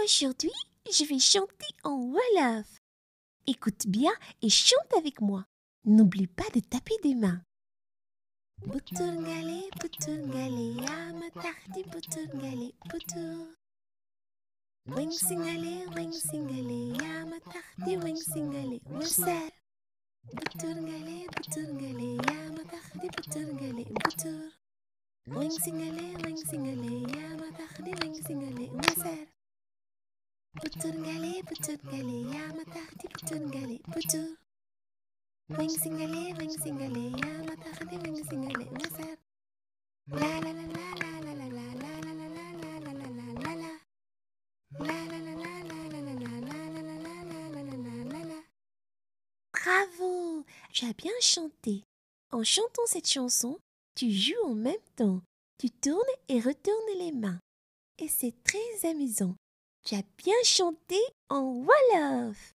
Aujourd'hui, je vais chanter en Wolof. Écoute bien et chante avec moi. N'oublie pas de taper des mains. Butungale, ya matahdi butungale, butur. Wing singale, ya matahdi wing singale, weser. Butungale, ya matahdi butungale, butur. Wing singale, ya matahdi wing singale, weser. Butungale, ya matahdi butungale, butur. Wing singale, ya matahdi wing singale, weser. La la la la la la la la la la la la la la la la la. La la la la la la la la la la la la la la la la. Bravo! Tu as bien chanté. En chantant cette chanson, tu joues en même temps. Tu tournes et retournes les mains. Et c'est très amusant. Tu as bien chanté en Wolof.